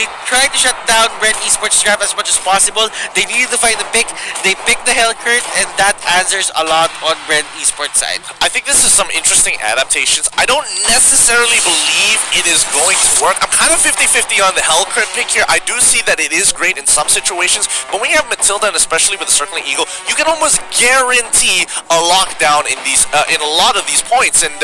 They tried to shut down Brent Esports draft as much as possible. They needed to find the pick. They picked the Hellcurt, and that answers a lot on Brent Esports side. I think this is some interesting adaptations. I don't necessarily believe it is going to work. I'm kind of 50-50 on the Hellcurt pick here. I do see that it is great in some situations, but when you have Matilda, and especially with the Circling Eagle, you can almost guarantee a lockdown in these in a lot of these points, and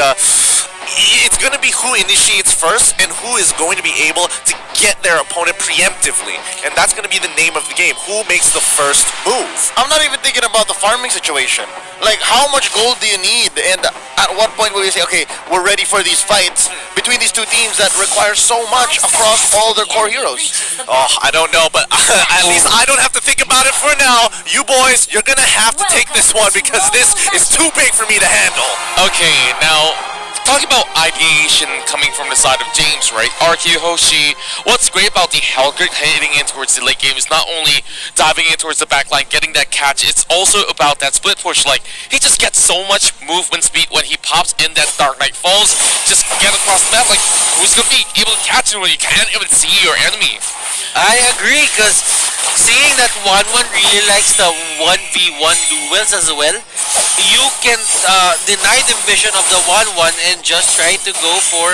it's going to be who initiates first and who is going to be able to get their opponent preemptively, and that's going to be the name of the game. Who makes the first move? I'm not even thinking about the farming situation. Like, how much gold do you need? And at what point will you say, okay, we're ready for these fights between these two teams that require so much across all their core heroes? Oh, I don't know, but at least I don't have to think about it for now. You boys, you're going to have to take this one because this is too big for me to handle. Okay, now talking about ideation coming from the side of James, right? RQ Hoshi, what's great about the Hellcurt heading in towards the late game is not only diving in towards the backline, getting that catch, it's also about that split push. Like, he just gets so much movement speed when he pops in that Dark Knight Falls, just get across the map. Like, who's going to be able to catch him when you can't even see your enemy? I agree, because seeing that 1-1 really likes the 1v1 duels as well, you can deny the vision of the 1-1 and just try to go for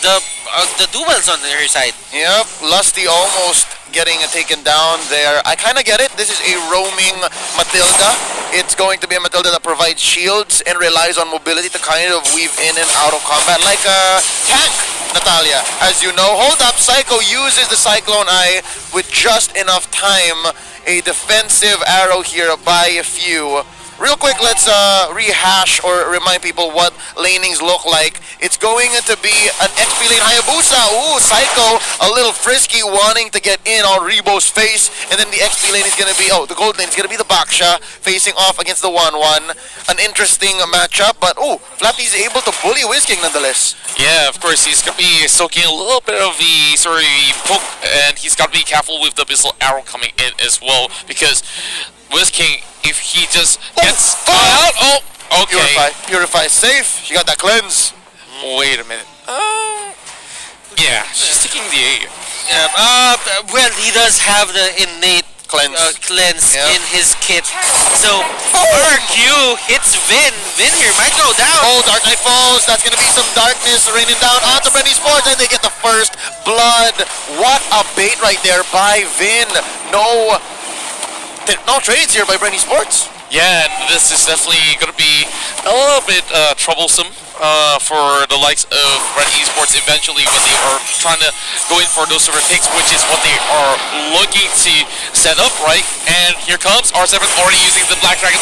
the duels on her side. Yep, Lusty almost getting taken down there. I kind of get it. This is a roaming Matilda. It's going to be a Matilda that provides shields and relies on mobility to kind of weave in and out of combat like a tank, Natalia. As you know, hold up, Psycho uses the Cyclone Eye with just enough time. A defensive arrow here by a few. Real quick, let's rehash or remind people what lanings look like. It's going to be an XP lane Hayabusa. Ooh, Psycho, a little frisky, wanting to get in on Rebo's face. And then the XP lane is going to be, the gold lane is going to be the Baksha, facing off against the 1-1. An interesting matchup, but Flappy's able to bully Whisking nonetheless. Yeah, of course, he's going to be soaking a little bit of the, poke, and he's got to be careful with the Abyssal Arrow coming in as well, because Whisking, if he just gets caught out, okay. Purify is safe. She got that cleanse. Wait a minute. Yeah, she's taking the A. Yeah, well, he does have the innate cleanse in his kit. So, RQ hits Vin. Vin here might go down. Oh, Dark Knight Falls. That's going to be some darkness raining down onto Brent Esports, and they get the first blood. What a bait right there by Vin. No trades here by Brent Esports. Yeah, and this is definitely going to be a little bit troublesome for the likes of Brent Esports eventually when they are trying to go in for those silver picks, which is what they are looking to set up, right? And here comes R7 already using the Black Dragon,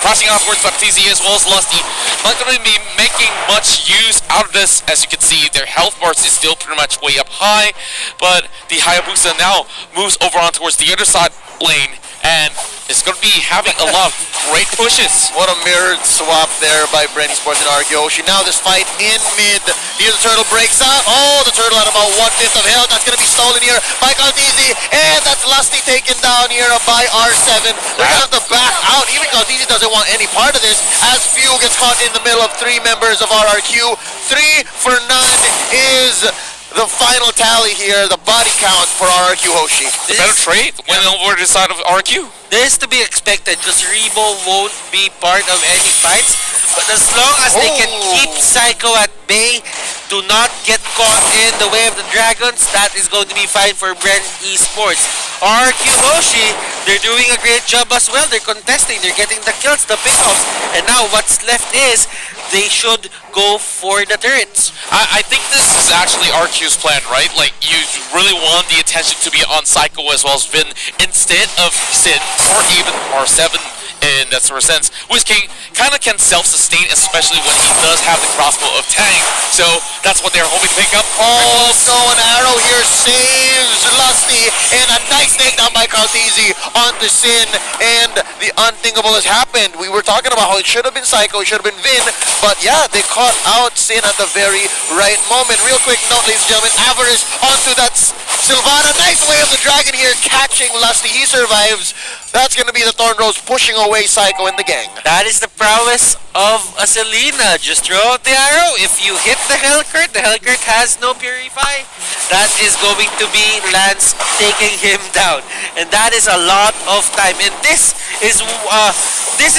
crossing out towards Baptiste as well as Lusty. Not going to be making much use out of this. As you can see, their health bars is still pretty much way up high, but the Hayabusa now moves over on towards the other side lane, and it's going to be having a lot of great pushes. What a mirrored swap there by Brent Esports and RQ. Now this fight in mid. Here the turtle breaks out. Oh, the turtle at about 1/5 of health. That's going to be stolen here by Caldizi. And that's Lusty taken down here by R7. They're going to have to back out. Even Caldizi doesn't want any part of this, as Few gets caught in the middle of 3 members of RRQ. 3 for none is the final tally here, the body count for RRQ Hoshi. The better trade went over the side of RQ. This is to be expected because Rebo won't be part of any fights. But as long as they can keep Psycho at bay, do not get caught in the way of the dragons, that is going to be fine for Brent Esports. RQ Hoshi, they're doing a great job as well. They're contesting, they're getting the kills, the pickoffs. And now what's left is they should go for the turrets. I think this is actually RQ's plan, right? Like, you really want the attention to be on Psycho as well as Vin instead of Sid or even R7 in that sort of sense. Whisking kind of can self-sustain, especially when he does have the crossbow of Tang. So that's what they're hoping to pick up. Oh, so an arrow here saves Lusty, and a nice takedown by Caldizi onto Sin, and the unthinkable has happened. We were talking about how it should have been Psycho, it should have been Vin, but yeah, they caught out Sin at the very right moment. Real quick note, ladies and gentlemen, Avarice onto that Sylvana. Nice way of the dragon here, catching Lusty. He survives. That's going to be the Thorn Rose pushing away Psycho and the gang. That is the prowess of a Selena. Just throw out the arrow. If you hit the Hellcurt has no Purify. That is going to be Lance taking him down. And that is a lot of time. And this is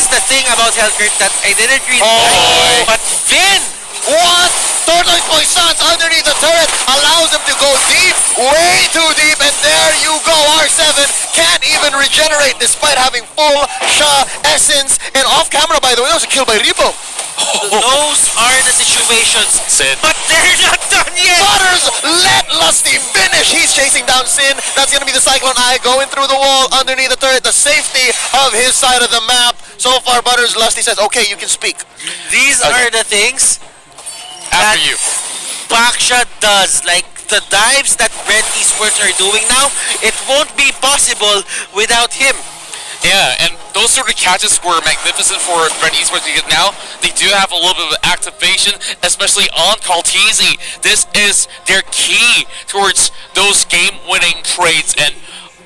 the thing about Hellcurt that I didn't really like. But Vin! What? Tortoise Poissons underneath the turret allows him to go deep, way too deep, and there you go. R7 can't even regenerate despite having full Sha essence. And off camera, by the way, that was a kill by Rebo. Those are the situations. Sin. But they're not done yet! Butters, let Lusty finish. He's chasing down Sin. That's going to be the Cyclone Eye going through the wall underneath the turret, the safety of his side of the map. So far, Butters, Lusty says, okay, you can speak. These are the things After that you. Baksha does. Like the dives that Red Esports are doing now, it won't be possible without him. Yeah, and those sort of catches were magnificent for Red Esports because now they do have a little bit of activation, especially on Kaltizi. This is their key towards those game-winning trades, and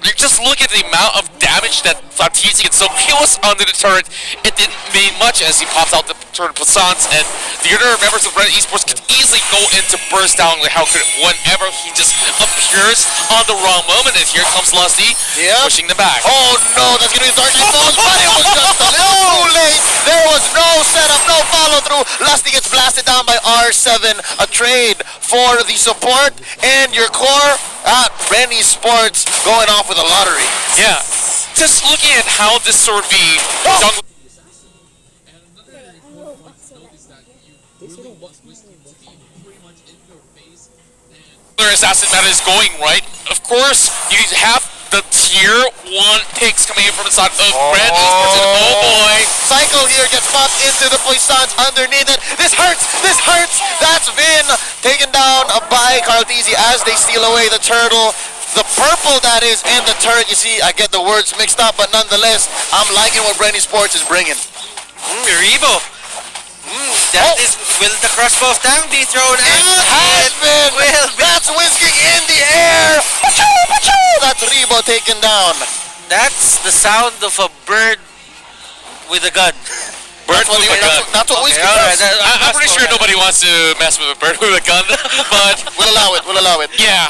you just look at the amount of damage that Kaltizi gets. So he was under the turret. It didn't mean much as he pops out the turret Poissons, and the other members of Red Esports could easily go into burst down the Hellcurt whenever he just appears on the wrong moment. And here comes Lusty pushing the back. Oh no, that's going to be Dark Knight Falls, but it was just a little too late. There was no setup, no follow through. Lusty gets blasted down by R7. A trade for the support and your core at Red Esports going off with a lottery. Yeah, just looking at how this sort of be jungle. Assassin meta is going right. Of course, you have the tier 1 picks coming in from the side of Red Esports. And oh boy, Psycho here gets popped into the Poissons underneath it. This hurts! This hurts! That's Vin taken down by Kaltizi as they steal away the turtle. The purple, that is, and the turret. You see, I get the words mixed up, but nonetheless, I'm liking what Brandy Sports is bringing. Rebo. Will the crossbow of Tang be thrown It out? has been! Will be. That's whisking in the air! Pachoo, pachoo! That's Rebo taken down. That's the sound of a bird with a gun. That's what, that's what whiskey does. I'm pretty sure nobody wants to mess with a bird with a gun, but We'll allow it, we'll allow it. yeah,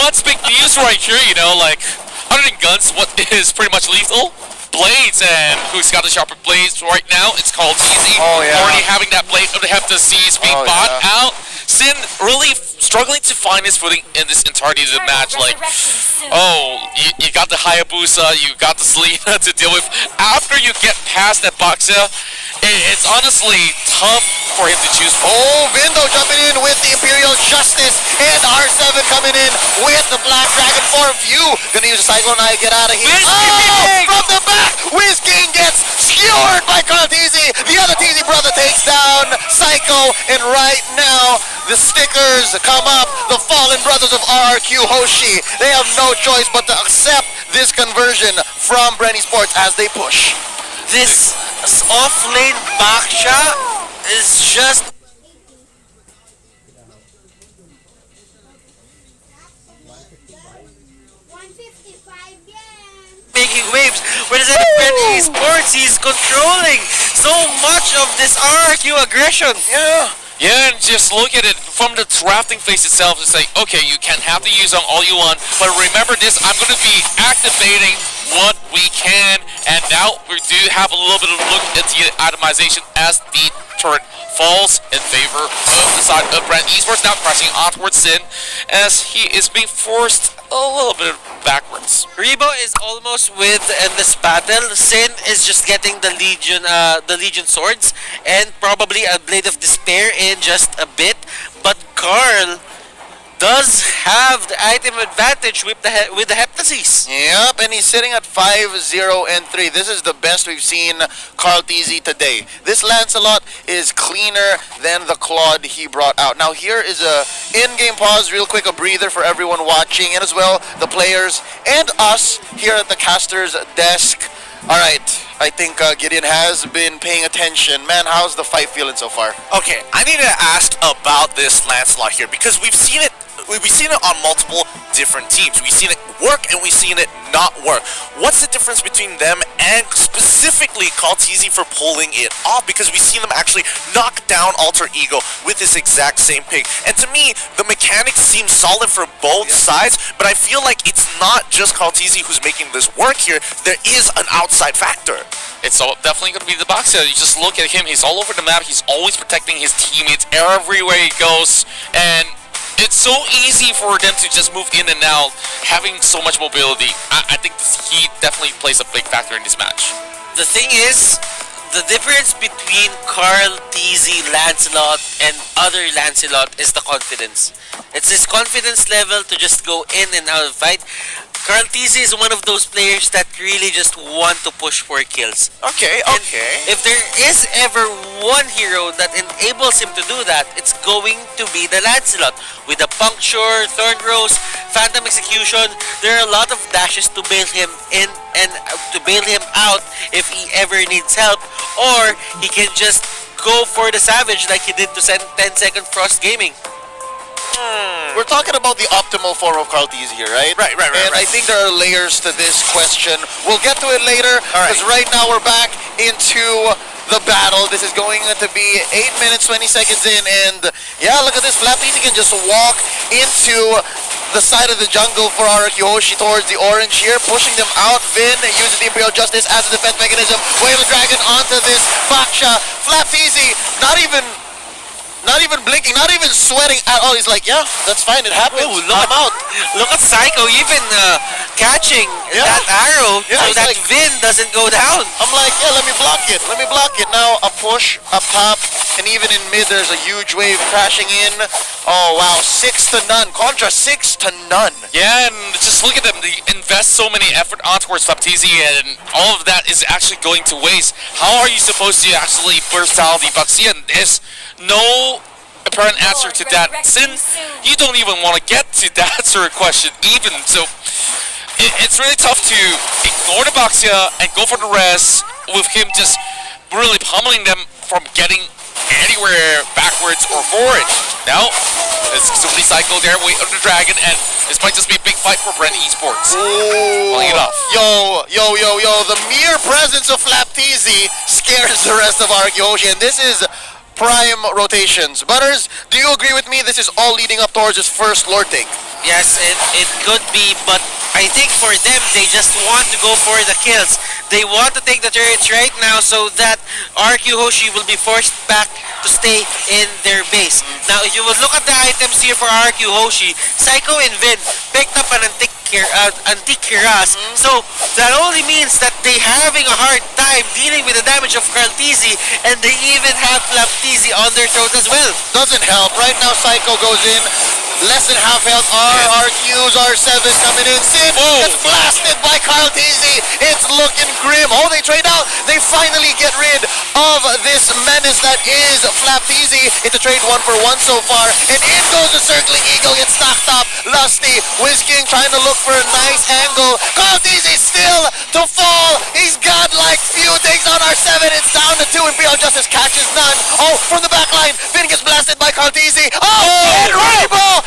what's big news right here, you know, like, other than guns, what is pretty much lethal? Blades, and who's got the sharper blades right now? It's called Easy. Oh, yeah. Already having that blade of the Heptaseas being bought out. Sin really struggling to find his footing in this entirety of the match. Like, you got the Hayabusa, you got the Selena to deal with. After you get past that Baksha, it's honestly tough for him to choose from. Oh, Vindo jumping in with the Imperial Justice, and R7 coming in with the Black Dragon form. Few gonna use the Cyclone Eye, get out of here. From the back, Wiz King gets skewered by Kaltizi. The other TZ brother takes down Psycho, and right now, the stickers come up. The fallen brothers of RRQ Hoshi. They have no choice but to accept this conversion from Brenny Sports as they push. This off-lane Baksha is just making waves. Whereas at Red Esports, he's controlling so much of this RRQ aggression. Yeah, and just look at it from the drafting phase itself and say, okay, you can have the use on all you want, but remember this, I'm going to be activating what we can, and now we do have a little bit of a look at the itemization as the turret falls in favor of the side of Brand Esports, now crashing onwards Sin, as he is being forced a little bit backwards. Rebo is almost with this battle. Sin is just getting the Legion swords and probably a Blade of Despair in just a bit. But Carl does have the item advantage with the Heptaseas. Yep, and he's sitting at 5-0-3. This is the best we've seen Carl TZ today. This Lancelot is cleaner than the Claude he brought out. Now here is a in-game pause, real quick, a breather for everyone watching, and as well the players and us here at the caster's desk. All right, I think Gideon has been paying attention. Man, how's the fight feeling so far? Okay, I need to ask about this Lancelot here because we've seen it. We've seen it on multiple different teams. We've seen it work and we've seen it not work. What's the difference between them and specifically Caltese for pulling it off? Because we've seen them actually knock down Alter Ego with this exact same pick. And to me, the mechanics seem solid for both sides, but I feel like it's not just Caltese who's making this work here. There is an outside factor. It's definitely going to be the boxer. You just look at him. He's all over the map. He's always protecting his teammates everywhere he goes. And it's so easy for them to just move in and out, having so much mobility. I think he definitely plays a big factor in this match. The thing is, the difference between Carl, Teasy, Lancelot, and other Lancelot is the confidence. It's his confidence level to just go in and out of fight. Carl Teasy is one of those players that really just want to push for kills. Okay, And okay. if there is ever one hero that enables him to do that, it's going to be the Lancelot. With the Puncture, Thorn Rose, Phantom Execution, there are a lot of dashes to bail him in and to bail him out if he ever needs help, or he can just go for the Savage like he did to 10-second Frost Gaming. We're talking about the optimal form of Caltese here, right? Right. And I think there are layers to this question. We'll get to it later, because right now we're back into the battle. This is going to be 8 minutes, 20 seconds in, and yeah, look at this. Flapeezy can just walk into the side of the jungle for our Kyoshi towards the orange here, pushing them out. Vin uses the Imperial Justice as a defense mechanism. Wave of Dragon onto this Baksha. Flapeezy, not even blinking, not even sweating at all. He's like, yeah, that's fine, it happens. Oh, I'm out. Look at Psycho even catching Yeah. that arrow Yeah, so he's that like- Vin doesn't go down. I'm like, yeah, let me block it. Now a push up top, and even in mid, there's a huge wave crashing in. Oh wow, 6-0. Contra 6-0. Yeah, and just look at them. They invest so many effort on towards Baptiste, and all of that is actually going to waste. How are you supposed to actually burst out the Baxia? And there's no apparent answer to that. Sin, you don't even want to get to that sort of question even. So it's really tough to ignore the Baxia and go for the rest with him just really pummeling them from getting anywhere backwards or forward. Now, it's simply Psycho there, wait on the dragon, and this might just be a big fight for Brent Esports. Pulling it off. Yo, the mere presence of Flapteezy scares the rest of our Kyoshi, and this is prime rotations. Butters, do you agree with me? This is all leading up towards his first Lord take. Yes, it could be, but I think for them, they just want to go for the kills. They want to take the turrets right now so that RQ Hoshi will be forced back to stay in their base. Now, if you would look at the items here for RQ Hoshi, Psycho and Vin picked up an Antique Kiras, so that only means that they're having a hard time dealing with the damage of Karltizi, and they even have Flaptizi on their throat as well. Doesn't help. Right now, Psycho goes in. Less than half health. RQs, R7 coming in. Sin gets blasted by Karltizi. It's looking grim. Oh, they trade out. They finally get rid of this menace that is Flaptizi. It's a trade 1-for-1 so far. And in goes the Circling Eagle. Gets knocked up. Lusty. Whisking trying to look for a nice angle. Karltizi still to fall. He's got like few things on R7. It's down to 2. Imperial Justice catches none. Oh, from the back line. Vin gets blasted by Karltizi. Oh, and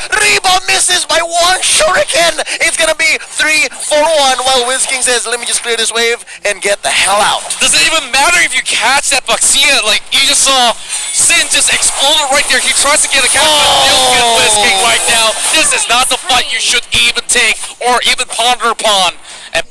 Rebo misses by one shuriken. It's gonna be 3-4-1 while Whisking says, let me just clear this wave and get the hell out. Does it even matter if you catch that Baxia? Like, you just saw Sin just exploded right there. He tries to get a catch, but you get Whisking right now. This is not the fight you should even take or even ponder upon. And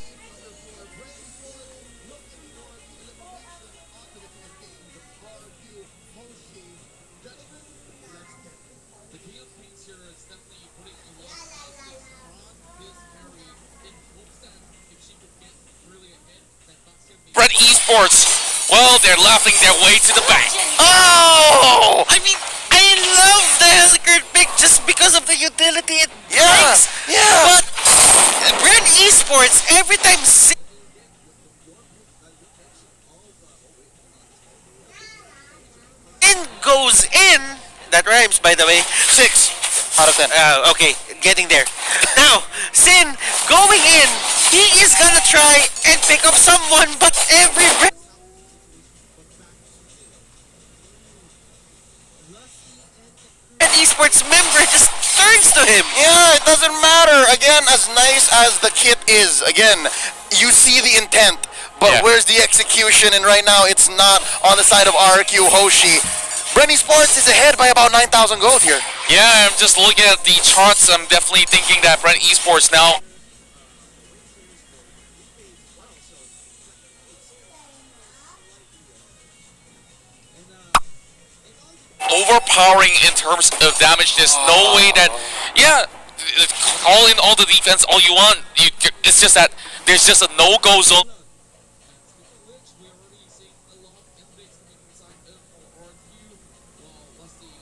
Brent Esports, well, they're laughing their way to the bank. Oh! I mean, I love the Hellcurt pick just because of the utility it Yeah, brings. yeah. But Brand Esports, every time Sin goes in, that rhymes by the way. 6 out of 10. Okay, getting there. Now, Sin going in He is gonna try and pick up someone, but every Red Esports member just turns to him. Yeah, it doesn't matter. Again, as nice as the kit is, again, you see the intent, but Yeah. where's the execution? And right now, it's not on the side of RQ Hoshi. Brenny Sports is ahead by about 9,000 gold here. Yeah, I'm just looking at the charts. I'm definitely thinking that Brent Esports now overpowering in terms of damage. There's no way that, yeah, call in all the defense all you want. It's just that there's just a no-go zone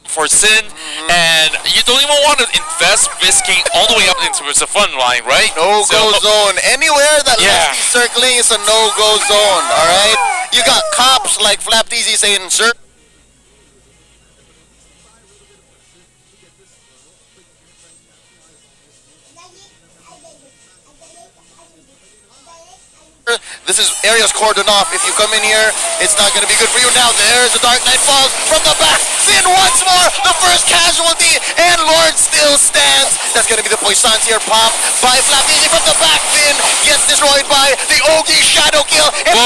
for Sin, and you don't even want to invest risking all the way up into the fun line, right? No-go zone. Anywhere that Yeah. Leslie's circling is a no-go zone, alright? You got cops like Flap Teasy saying, sir. This is area's cordoned off. If you come in here, it's not going to be good for you. Now there's the Dark Knight falls from the back. Sin once more, the first casualty, and Lord still stands. That's going to be the Poissons here popped by Flapini from the back. Finn gets destroyed by the Ogi Shadow Kill. And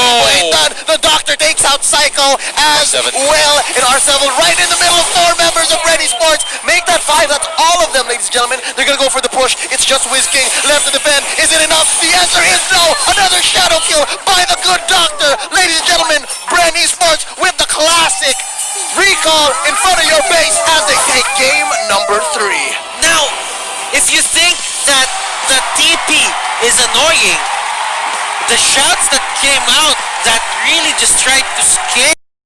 done. The Doctor takes out Psycho as R7. well. And R7 right in the middle of 4 members of Ready Sports. Make that 5. That's all of them, ladies and gentlemen. They're going to go for the push. It's just Wiz King left to defend. Is it enough? The answer is no. Another Shadow Kill by the good Doctor. Ladies and gentlemen, Brand Esports with the classic recall in front of your base as they take game number 3. Now, if you think that the TP is annoying, the shots that came out that really just tried to scare